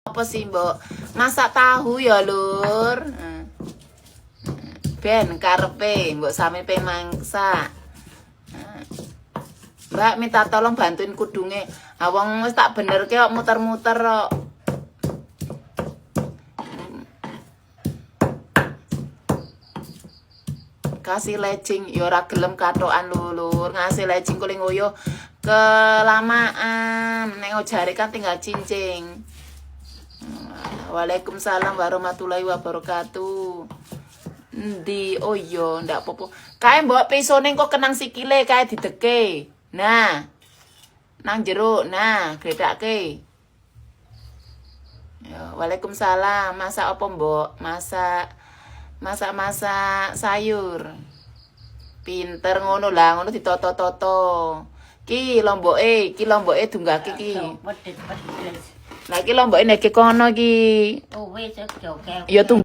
Apa sih, Mbok? Masak tahu ya, Lur. Ben karepe mbok sami pengen masak. Mbak minta tolong bantuin kudunge. Awang wis tak benerke kok muter-muter kok. Kasih lecing ya ora gelem katokan Lur. Ngasih lecing kuling ngoyo kelamaan. Nek jare kan tinggal cincing. Waalaikumsalam warahmatullahi wabarakatuh. Ndi oh iya ndak apa-apa. Kae mbok pisone kok kenang sikile kae dideke. Nah. Nang jeruk, nah, gledake. Ya, waalaikumsalam. Masak apa, Mbok? Masak sayur. Pinter ngono lah, ngono ditoto-toto. Ki lomboke dunggake ki. Pedes-pedes. Lah iki lomboke nek kono ki. Oh wis oke. Ya tunggu